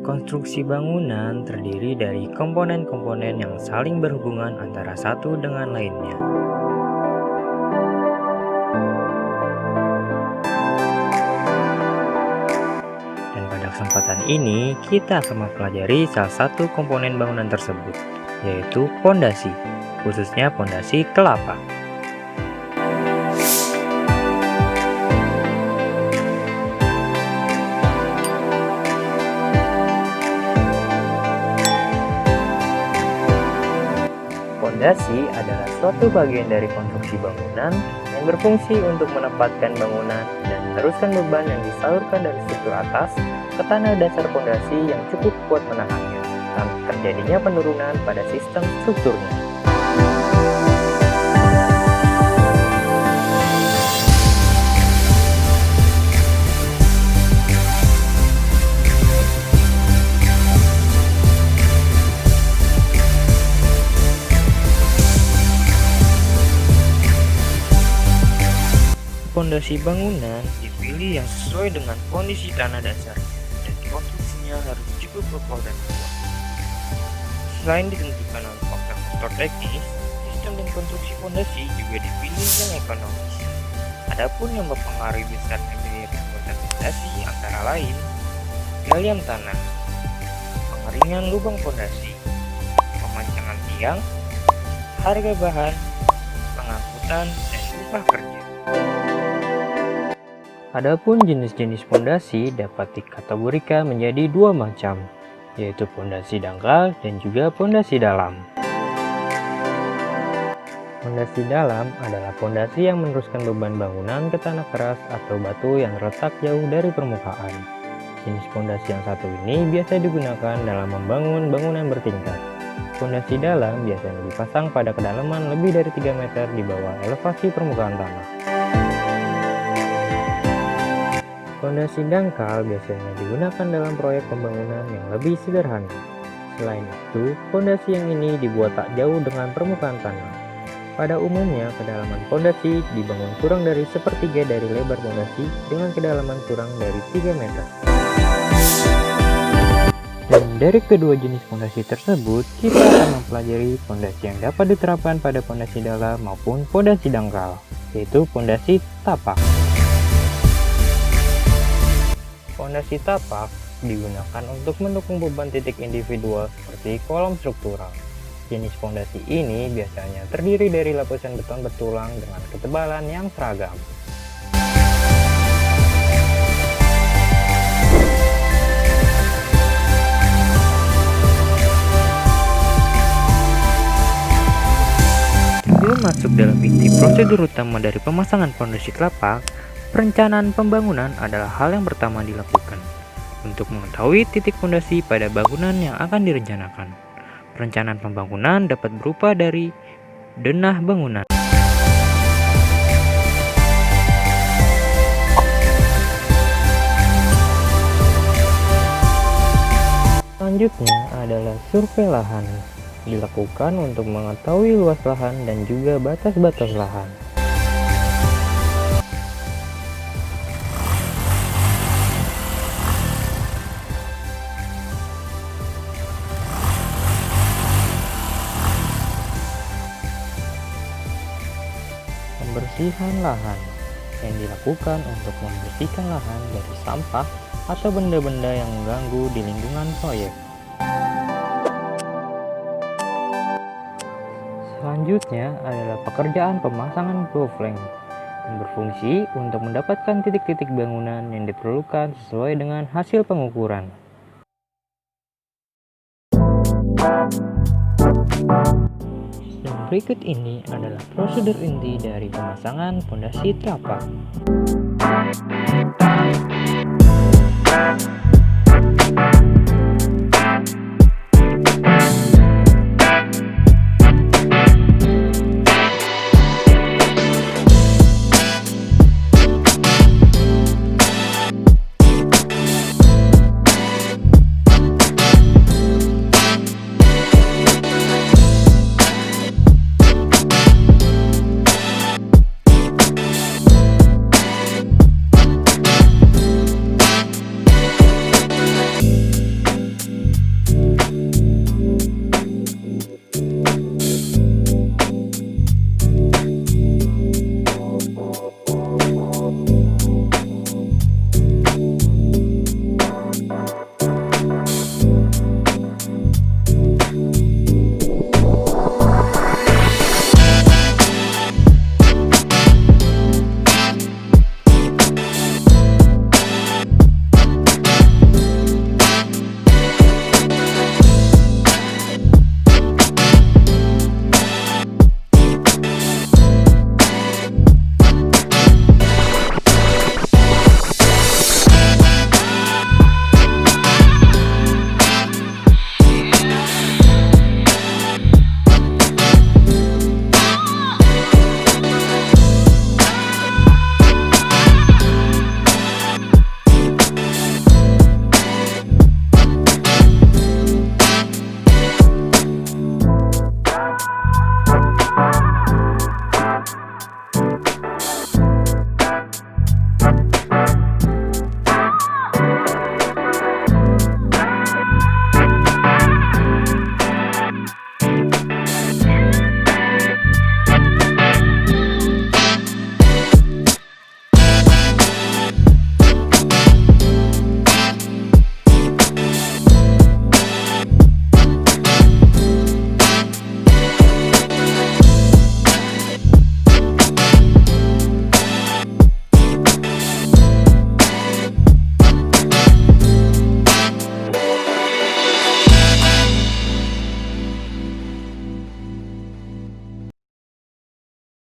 Konstruksi bangunan terdiri dari komponen-komponen yang saling berhubungan antara satu dengan lainnya. Dan pada kesempatan ini, kita akan mempelajari salah satu komponen bangunan tersebut, yaitu pondasi, khususnya pondasi kelapa. Pondasi adalah suatu bagian dari konstruksi bangunan yang berfungsi untuk menempatkan bangunan dan meneruskan beban yang disalurkan dari struktur atas ke tanah dasar pondasi yang cukup kuat menahannya, tanpa terjadinya penurunan pada sistem strukturnya. Pondasi bangunan dipilih yang sesuai dengan kondisi tanah dasar dan konstruksinya harus cukup kokoh dan kuat. Selain ditentukan oleh faktor-faktor teknis, sistem dan konstruksi pondasi juga dipilih yang ekonomis. Adapun yang mempengaruhi besarnya biaya pembuatan pondasi antara lain galian tanah, pengeringan lubang pondasi, pemancangan tiang, harga bahan, pengangkutan, dan upah kerja. Adapun jenis-jenis pondasi dapat dikategorikan menjadi dua macam, yaitu pondasi dangkal dan juga pondasi dalam. Pondasi dalam adalah pondasi yang meneruskan beban bangunan ke tanah keras atau batu yang terletak jauh dari permukaan. Jenis pondasi yang satu ini biasa digunakan dalam membangun bangunan bertingkat. Pondasi dalam biasanya dipasang pada kedalaman lebih dari 3 meter di bawah elevasi permukaan tanah. Pondasi dangkal biasanya digunakan dalam proyek pembangunan yang lebih sederhana. Selain itu, pondasi yang ini dibuat tak jauh dengan permukaan tanah. Pada umumnya, kedalaman pondasi dibangun kurang dari sepertiga dari lebar pondasi dengan kedalaman kurang dari 3 meter. Dan dari kedua jenis pondasi tersebut, kita akan mempelajari pondasi yang dapat diterapkan pada pondasi dalam maupun pondasi dangkal, yaitu pondasi tapak. Pondasi tapak digunakan untuk mendukung beban titik individual seperti kolom struktural. Jenis pondasi ini biasanya terdiri dari lapisan beton bertulang dengan ketebalan yang seragam. Sebelum masuk dalam inti prosedur utama dari pemasangan pondasi tapak, perencanaan pembangunan adalah hal yang pertama dilakukan untuk mengetahui titik pondasi pada bangunan yang akan direncanakan. Perencanaan pembangunan dapat berupa dari denah bangunan. Selanjutnya adalah survei lahan. Dilakukan untuk mengetahui luas lahan dan juga batas-batas lahan. Pembersihan lahan yang dilakukan untuk membersihkan lahan dari sampah atau benda-benda yang mengganggu di lingkungan proyek. Selanjutnya adalah pekerjaan pemasangan groove length yang berfungsi untuk mendapatkan titik-titik bangunan yang diperlukan sesuai dengan hasil pengukuran. Dan berikut ini adalah prosedur inti dari pemasangan pondasi tapak.